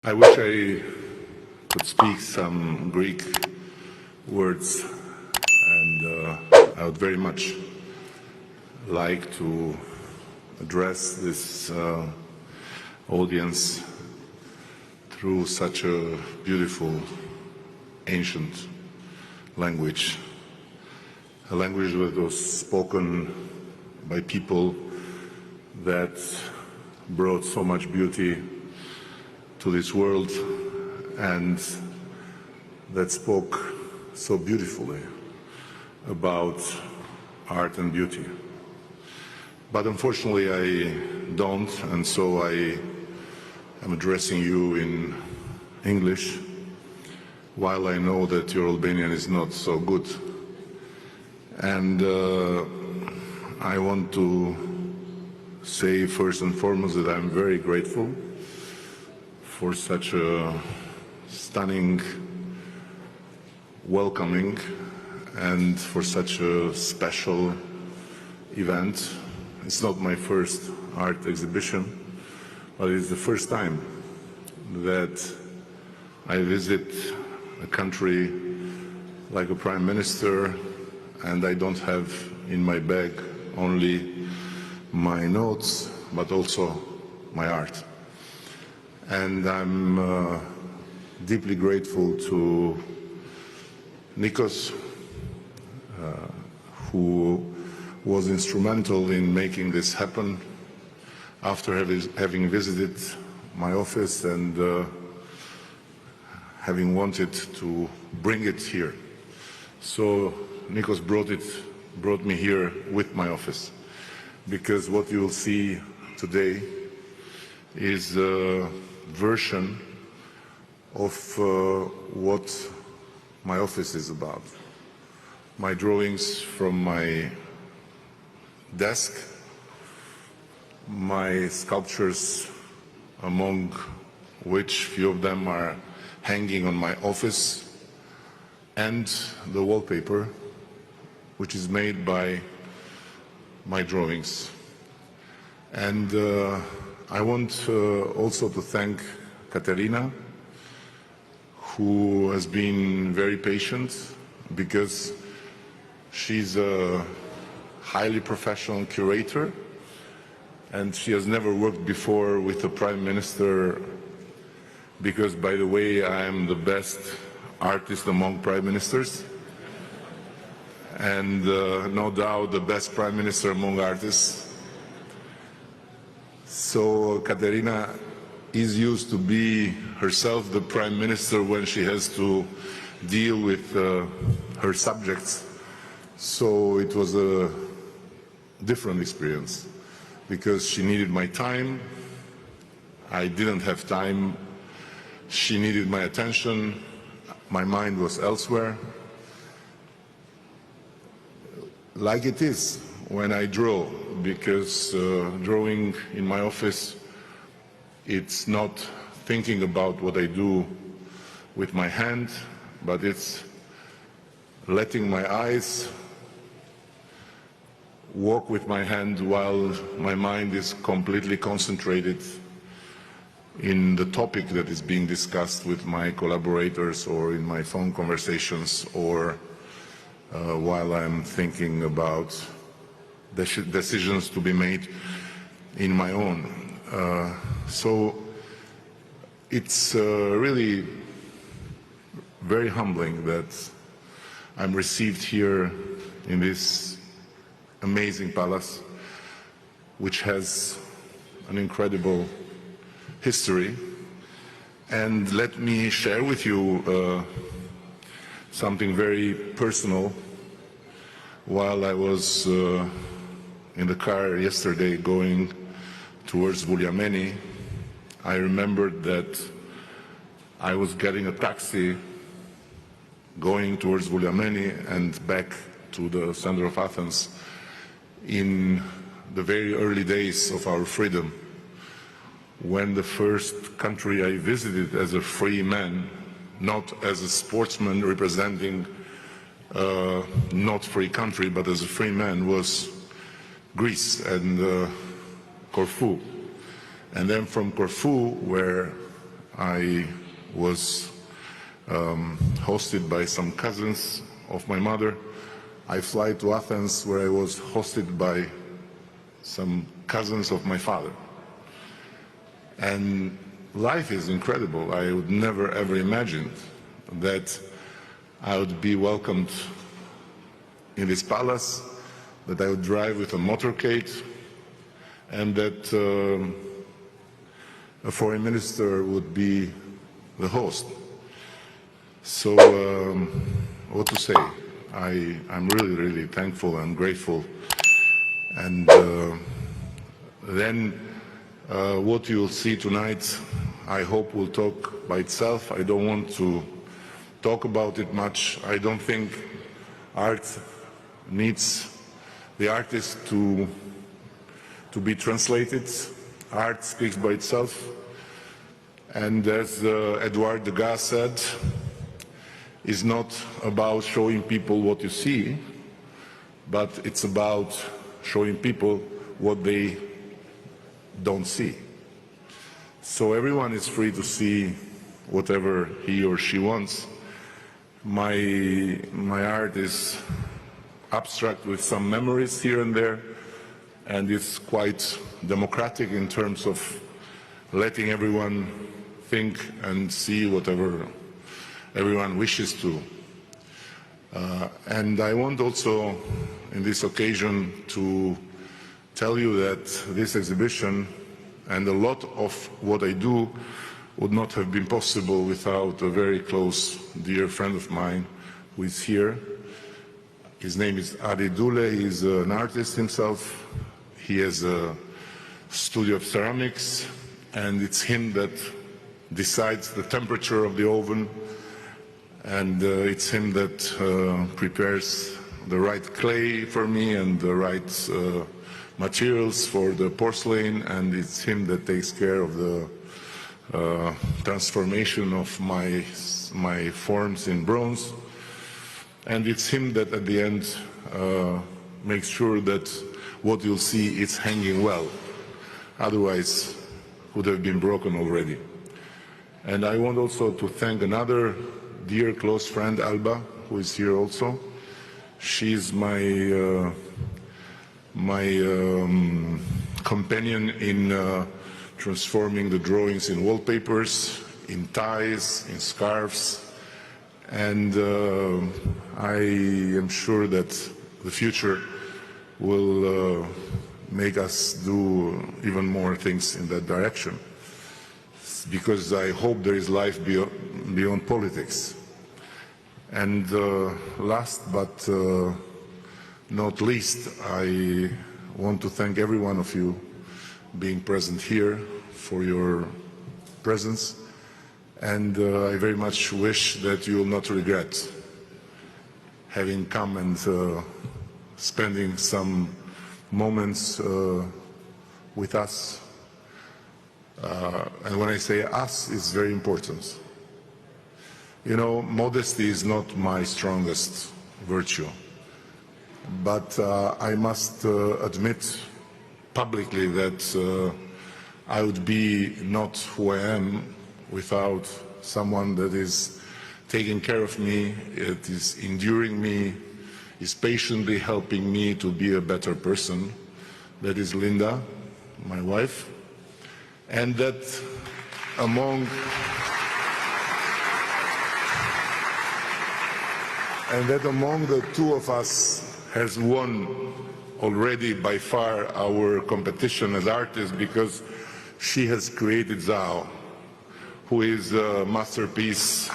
I wish I could speak some Greek words, and I would very much like to address this audience through such a beautiful, ancient language, a language that was spoken by people that brought so much beauty to this world and that spoke so beautifully about art and beauty. But unfortunately I don't, and so I am addressing you in English, while I know that your Albanian is not so good. And I want to say first and foremost that I'm very grateful for such a stunning welcoming and for such a special event. It's not my first art exhibition, but it's the first time that I visit a country like a prime minister, and I don't have in my bag only my notes, but also my art. And I'm deeply grateful to Nikos, who was instrumental in making this happen after having visited my office and having wanted to bring it here. So Nikos brought me here with my office, because what you will see today is a version of what my office is about. My drawings from my desk, my sculptures, among which few of them are hanging on my office, and the wallpaper, which is made by my drawings. And I want also to thank Katerina, who has been very patient, because she's a highly professional curator, and she has never worked before with a prime minister, because, by the way, I am the best artist among prime ministers, and no doubt the best prime minister among artists. So Katerina is used to be herself the prime minister when she has to deal with her subjects. So it was a different experience, because she needed my time, I didn't have time, she needed my attention, my mind was elsewhere. Like it is when I draw, because drawing in my office, it's not thinking about what I do with my hand, but it's letting my eyes walk with my hand while my mind is completely concentrated in the topic that is being discussed with my collaborators, or in my phone conversations, or while I'm thinking about the decisions to be made in my own. So it's really very humbling that I'm received here in this amazing palace, which has an incredible history. And let me share with you something very personal. While I was in the car yesterday going towards Vuliameni, I remembered that I was getting a taxi going towards Vuliameni and back to the center of Athens in the very early days of our freedom, when the first country I visited as a free man, not as a sportsman representing a not free country, but as a free man, was Greece and Corfu. And then from Corfu, where I was hosted by some cousins of my mother. I fly to Athens, where I was hosted by some cousins of my father. And life is incredible. I would never ever imagined that I would be welcomed in this palace, that I would drive with a motorcade, and that a foreign minister would be the host. So what to say? I'm really, really thankful and grateful. And then what you'll see tonight, I hope will talk by itself. I don't want to talk about it much. I don't think art needs the artist to be translated. Art speaks by itself. And as Edouard Degas said, it's not about showing people what you see, but it's about showing people what they don't see. So everyone is free to see whatever he or she wants. My art is abstract with some memories here and there, and it's quite democratic in terms of letting everyone think and see whatever everyone wishes to. And I want also, in this occasion, to tell you that this exhibition and a lot of what I do would not have been possible without a very close, dear friend of mine who is here. His name is Edi Rama. He's an artist himself. He has a studio of ceramics, and it's him that decides the temperature of the oven, and it's him that prepares the right clay for me and the right materials for the porcelain, and it's him that takes care of the transformation of my forms in bronze, and it's him that at the end makes sure that what you'll see is hanging well, otherwise it would have been broken already. And I want also to thank another dear close friend, Alba, who is here also. She's my companion in transforming the drawings in wallpapers, in ties, in scarves, and I am sure that the future will make us do even more things in that direction, because I hope there is life beyond politics. And last but not least, I want to thank every one of you being present here for your presence, and I very much wish that you will not regret having come and spending some moments with us. And when I say us, it's very important. You know, modesty is not my strongest virtue, but I must admit publicly that I would be not who I am without someone that is taking care of me, it is enduring me, is patiently helping me to be a better person. That is Linda, my wife, and that among the two of us has won already by far our competition as artists, because she has created Zao, who is a masterpiece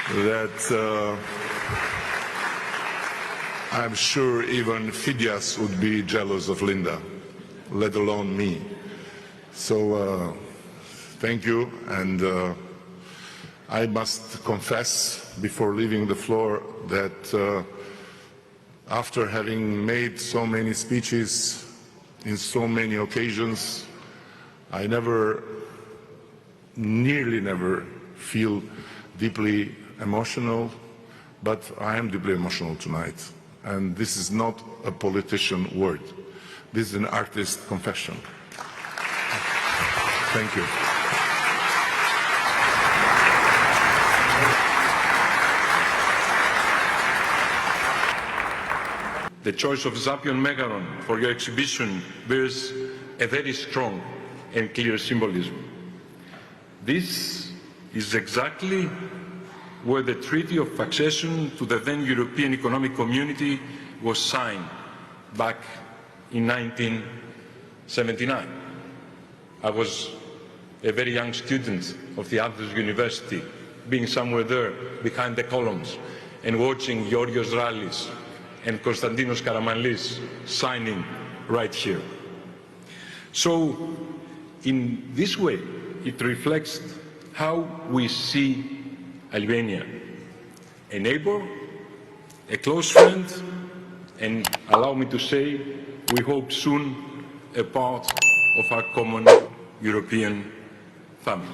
that I'm sure even Phidias would be jealous of Linda, let alone me. So thank you, and I must confess before leaving the floor that after having made so many speeches in so many occasions, I nearly never feel deeply emotional, but I am deeply emotional tonight. And this is not a politician word. This is an artist confession. Thank you. The choice of Zapion Megaron for your exhibition bears a very strong and clear symbolism. This is exactly where the Treaty of Accession to the then European Economic Community was signed back in 1979. I was a very young student of the Athens University, being somewhere there behind the columns and watching Georgios Rallis and Konstantinos Karamanlis signing right here. So, in this way, it reflects how we see Albania, a neighbor, a close friend, and allow me to say, we hope soon, a part of our common European family.